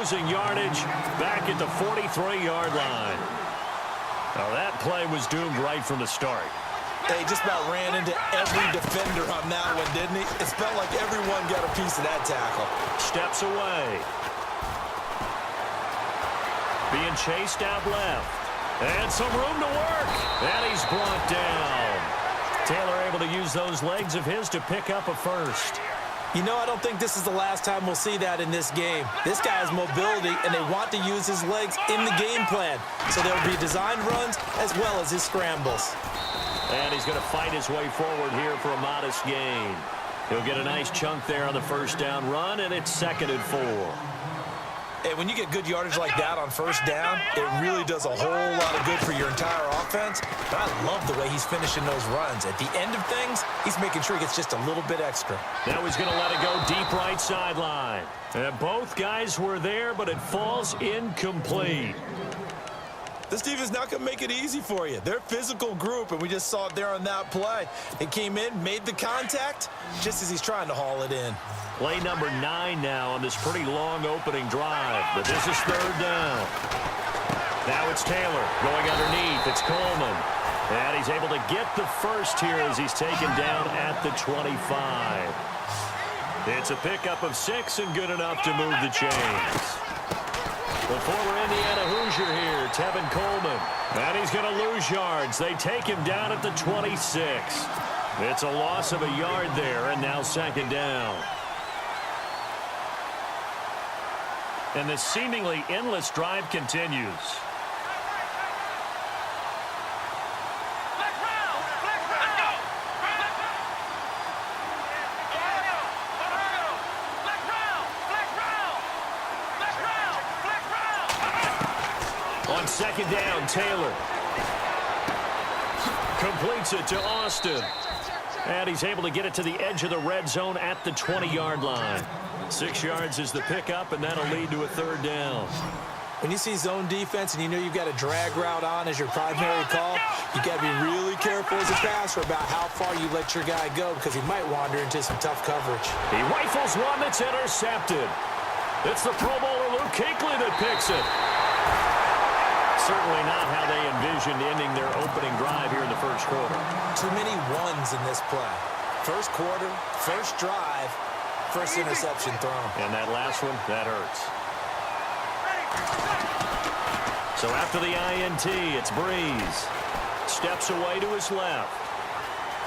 losing yardage back at the 43-yard line. Now, that play was doomed right from the start. He just about ran into every defender on that one, didn't he? It felt like everyone got a piece of that tackle. Steps away. Being chased out left. And some room to work. And he's brought down. Taylor able to use those legs of his to pick up a first. You know, I don't think this is the last time we'll see that in this game. This guy has mobility, and they want to use his legs in the game plan. So there will be designed runs as well as his scrambles. And he's going to fight his way forward here for a modest gain. He'll get a nice chunk there on the first down run, and it's 2nd and 4. Hey, when you get good yardage like that on first down, it really does a whole lot of good for your entire offense. But I love the way he's finishing those runs. At the end of things, he's making sure he gets just a little bit extra. Now he's going to let it go deep right sideline. And both guys were there, but it falls incomplete. This team is not going to make it easy for you. They're a physical group, and we just saw it there on that play. It came in, made the contact, just as he's trying to haul it in. Play number 9 now on this pretty long opening drive, but this is 3rd down. Now it's Taylor going underneath. It's Coleman. And he's able to get the first here as he's taken down at the 25. It's a pickup of 6 and good enough to move the chains. The former Indiana Hoosier here, Tevin Coleman. And he's going to lose yards. They take him down at the 26. It's a loss of a yard there, and now 2nd down. And this seemingly endless drive continues. On 2nd down, Taylor completes it to Austin. And he's able to get it to the edge of the red zone at the 20-yard line. 6 yards is the pickup, and that'll lead to a 3rd down. When you see zone defense and you know you've got a drag route on as your primary call, you got to be really careful as a passer about how far you let your guy go because he might wander into some tough coverage. He rifles one that's intercepted. It's the Pro Bowler Luke Kuechly that picks it. Certainly not how they envisioned ending their opening drive here in the first quarter. Too many ones in this play. First quarter, first drive, first interception thrown. And that last one, that hurts. So after the INT, it's Breeze. Steps away to his left.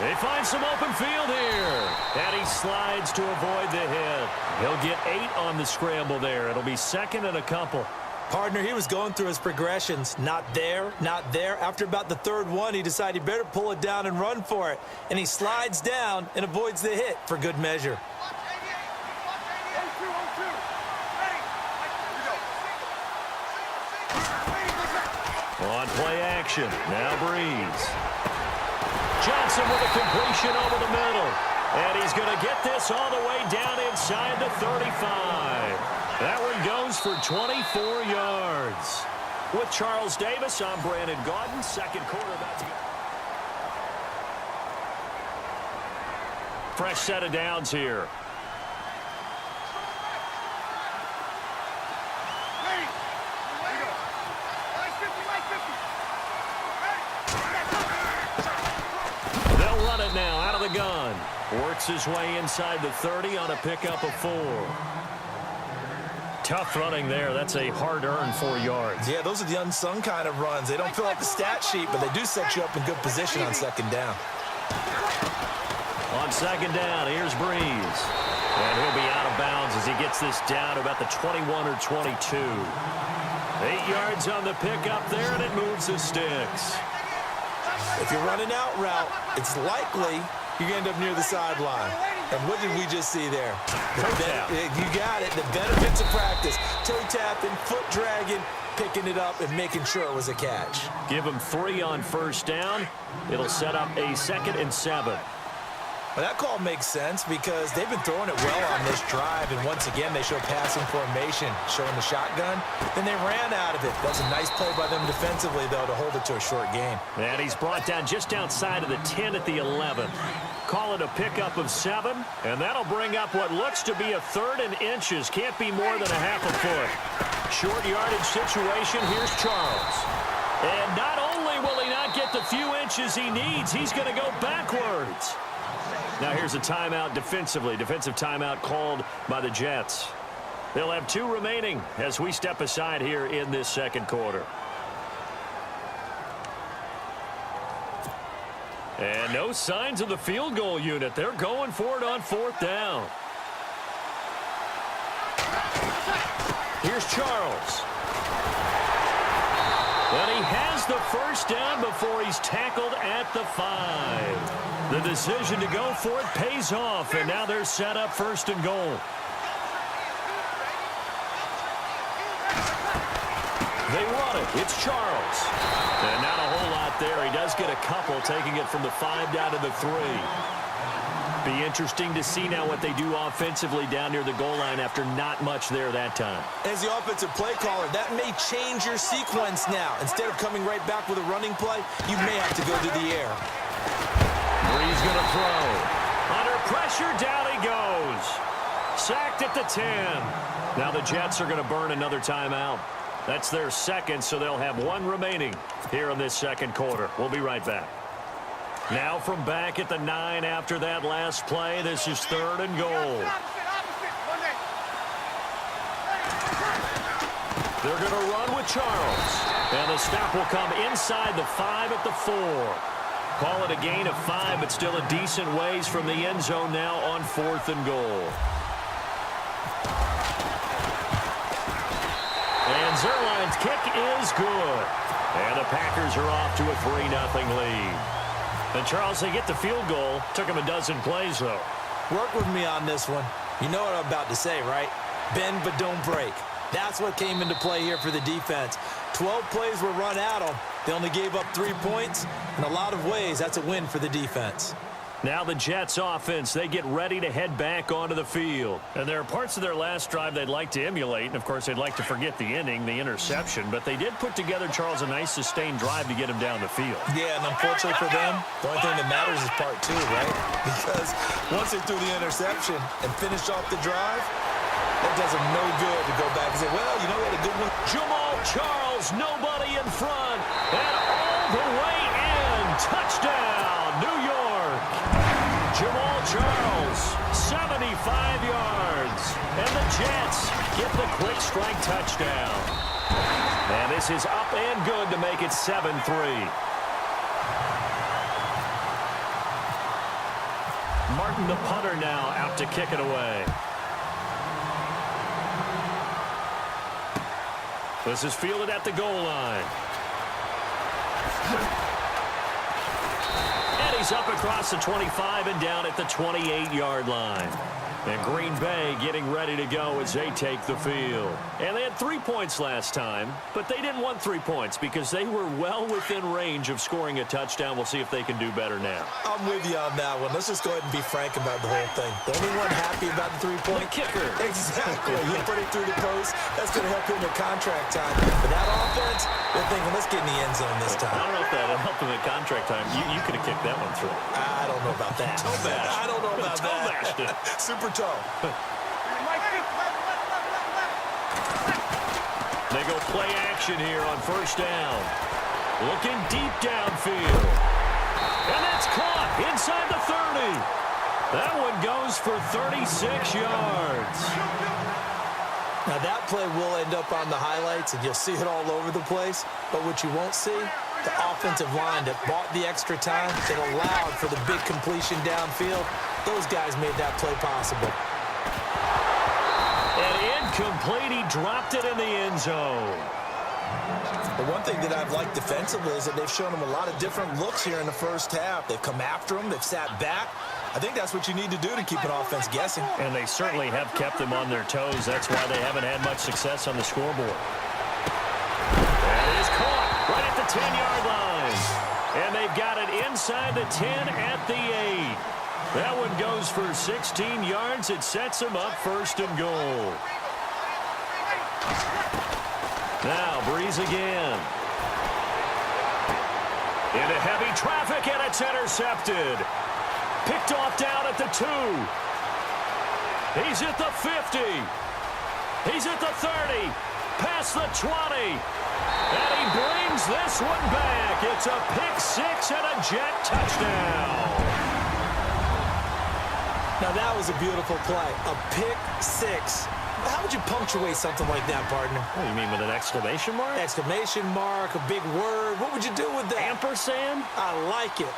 They find some open field here. And he slides to avoid the hit. He'll get 8 on the scramble there. It'll be 2nd and a couple. Partner, he was going through his progressions. Not there, not there. After about the 3rd one, he decided he better pull it down and run for it. And he slides down and avoids the hit for good measure. On play action, now Breeze. Johnson with a completion over the middle. And he's going to get this all the way down inside the 35. That one goes for 24 yards. With Charles Davis, I'm Brandon Gaudin. 2nd quarter about to go. Fresh set of downs here. They'll run it now out of the gun. Works his way inside the 30 on a pickup of 4. Tough running there. That's a hard-earned 4 yards. Yeah, those are the unsung kind of runs. They don't fill out the stat sheet, but they do set you up in good position on 2nd down. On 2nd down, here's Breeze. And he'll be out of bounds as he gets this down to about the 21 or 22. 8 yards on the pickup there, and it moves the sticks. If you're running out route, it's likely you're going to end up near the sideline. And what did we just see there? You got it. The benefits of practice. Toe tapping, foot dragging, picking it up, and making sure it was a catch. Give him 3 on first down. It'll set up a 2nd and 7. Well, that call makes sense because they've been throwing it well on this drive, and once again, they show passing formation, showing the shotgun. Then they ran out of it. That's a nice play by them defensively, though, to hold it to a short gain. And he's brought down just outside of the 10 at the 11. Call it a pickup of 7, and that'll bring up what looks to be a 3rd and inches. Can't be more than a half a foot. Short yardage situation. Here's Charles. And not only will he not get the few inches he needs, he's going to go backwards. Now here's a timeout defensively. Defensive timeout called by the Jets. They'll have 2 remaining as we step aside here in this second quarter. And no signs of the field goal unit. They're going for it on 4th down. Here's Charles. And he has the first down before he's tackled at the 5. The decision to go for it pays off, and now they're set up 1st and goal. They run it. It's Charles. And not a whole lot there. He does get a couple, taking it from the 5 down to the 3. Be interesting to see now what they do offensively down near the goal line after not much there that time. As the offensive play caller, that may change your sequence now. Instead of coming right back with a running play, you may have to go to the air. Brees going to throw. Under pressure, down he goes. Sacked at the 10. Now the Jets are going to burn another timeout. That's their second, so they'll have 1 remaining here in this second quarter. We'll be right back. Now from back at the 9 after that last play, this is 3rd and goal. They're going to run with Charles. And the stop will come inside the 5 at the 4. Call it a gain of 5, but still a decent ways from the end zone now on 4th and goal. And Zerline's kick is good. And the Packers are off to a 3-0 lead. And Charles, they get the field goal. Took him a dozen plays, though. Work with me on this one. You know what I'm about to say, right? Bend but don't break. That's what came into play here for the defense. 12 plays were run at them. They only gave up 3 points. In a lot of ways, that's a win for the defense. Now the Jets offense, they get ready to head back onto the field. And there are parts of their last drive they'd like to emulate. And, of course, they'd like to forget the inning, the interception. But they did put together, Charles, a nice sustained drive to get him down the field. Yeah, and unfortunately for them, the only thing that matters is part 2, right? Because once they threw the interception and finished off the drive, that does them no good to go back and say, well, you know, we had a good one. Jamal Charles, nobody in front. And all the way in. Touchdown, New York. Jamal Charles, 75 yards. And the Jets get the quick strike touchdown. And this is up and good to make it 7-3. Martin, the punter, now out to kick it away. This is fielded at the goal line. And he's up across the 25 and down at the 28-yard line. And Green Bay getting ready to go as they take the field. And they had 3 points last time, but they didn't want 3 points because they were well within range of scoring a touchdown. We'll see if they can do better now. I'm with you on that one. Let's just go ahead and be frank about the whole thing. The only one happy about the 3-point kicker. Exactly. He put it through the post. That's going to help him in contract time. But that offense, they're thinking, let's get in the end zone this time. I don't know if that helped him in contract time. You could have kicked that one through. I don't know about that. Toe bash. I don't know about Toe that. bashed it. Super toe. They go play action here on first down. Looking deep downfield. And that's caught inside the 30. That one goes for 36 yards. Now that play will end up on the highlights, and you'll see it all over the place. But what you won't see, the offensive line that bought the extra time, that allowed for the big completion downfield, those guys made that play possible. And incomplete, he dropped it in the end zone. The one thing that I've liked defensively is that they've shown them a lot of different looks here in the first half. They've come after them. They've sat back. I think that's what you need to do to keep an offense guessing. And they certainly have kept them on their toes. That's why they haven't had much success on the scoreboard. And it is caught right at the 10-yard line. And they've got it inside the 10 at the 8. That one goes for 16 yards. It sets them up first and goal. Now, Brees again. Into heavy traffic, and it's intercepted. Picked off down at the 2. He's at the 50. He's at the 30. Pass across the 20. And he brings this one back. It's a pick-6 and a Jet touchdown. Now, that was a beautiful play. A pick-6. How would you punctuate something like that, partner? What do you mean, with an exclamation mark? Exclamation mark, a big word. What would you do with that? Ampersand? I like it.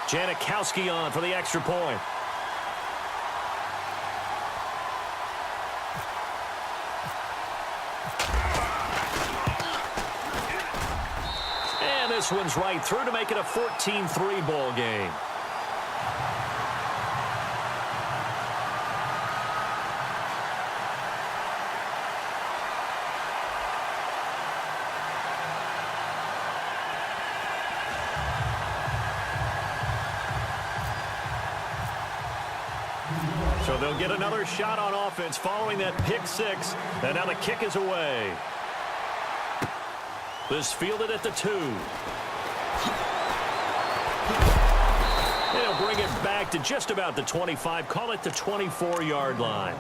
Janikowski on for the extra point. And this one's right through to make it a 14-3 ball game. So they'll get another shot on offense following that pick-6. And now the kick is away. This fielded at the 2. They'll bring it back to just about the 25. Call it the 24-yard line.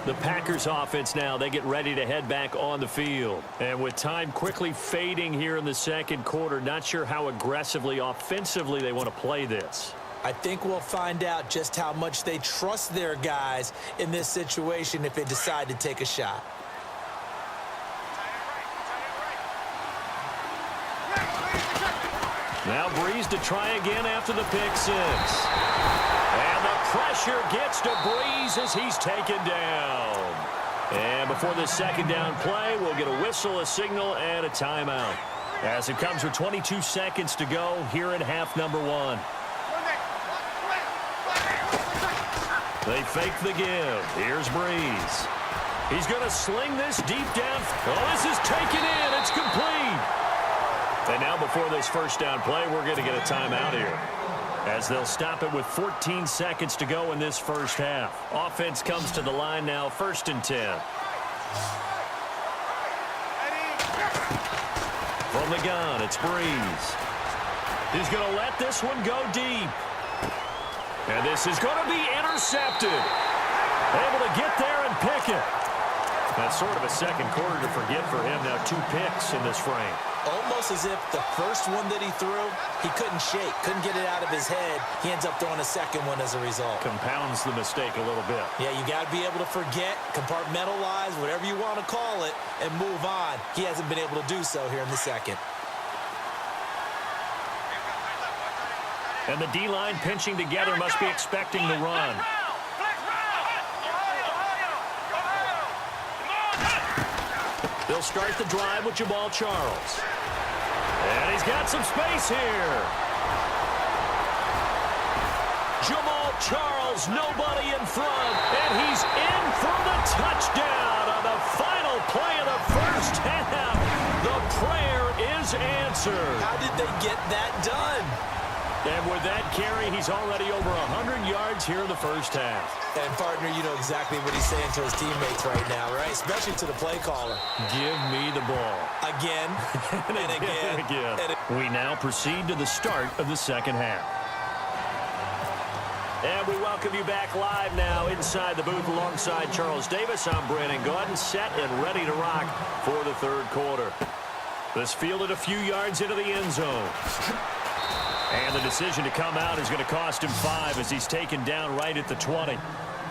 The Packers offense now, they get ready to head back on the field. And with time quickly fading here in the second quarter, not sure how aggressively, offensively they want to play this. I think we'll find out just how much they trust their guys in this situation if they decide to take a shot. Now Breeze to try again after the pick-6. And the pressure gets to Breeze as he's taken down. And before this second down play, we'll get a whistle, a signal, and a timeout. As it comes with 22 seconds to go here in half number 1. They fake the give. Here's Breeze. He's going to sling this deep down. Oh, this is taken in. It's complete. And now before this first down play, we're going to get a timeout here, as they'll stop it with 14 seconds to go in this first half. Offense comes to the line now, 1st and 10. From the gun, it's Breeze. He's going to let this one go deep. And this is going to be intercepted. Able to get there and pick it. That's sort of a second quarter to forget for him. Now 2 picks in this frame. Almost as if the first one that he threw, he couldn't shake, couldn't get it out of his head. He ends up throwing a second one as a result. Compounds the mistake a little bit. Yeah, you got to be able to forget, compartmentalize, whatever you want to call it, and move on. He hasn't been able to do so here in the second. And the D-line pinching together, must be expecting the run. They'll start the drive with Jamal Charles. And he's got some space here. Jamal Charles, nobody in front. And he's in for the touchdown on the final play of the first half. The prayer is answered. How did they get that done? And with that carry, he's already over 100 yards here in the first half. And, partner, you know exactly what he's saying to his teammates right now, right? Especially to the play caller. Give me the ball. Again, and again, and again. We now proceed to the start of the second half. And we welcome you back live now inside the booth alongside Charles Davis. I'm Brandon Gaudin, set and ready to rock for the third quarter. This fielded a few yards into the end zone. And the decision to come out is going to cost him 5 as he's taken down right at the 20.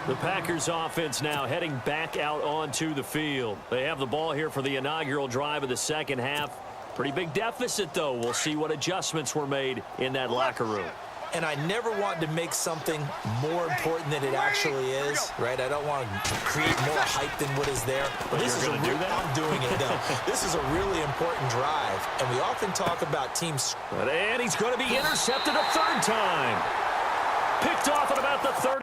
The Packers offense now heading back out onto the field. They have the ball here for the inaugural drive of the second half. Pretty big deficit, though. We'll see what adjustments were made in that locker room. And I never want to make something more important than it actually is, right? I don't want to create more hype than what is there. But this is I'm doing it, though. This is a really important drive, and we often talk about teams. And he's going to be intercepted a third time. Picked off at about the 30.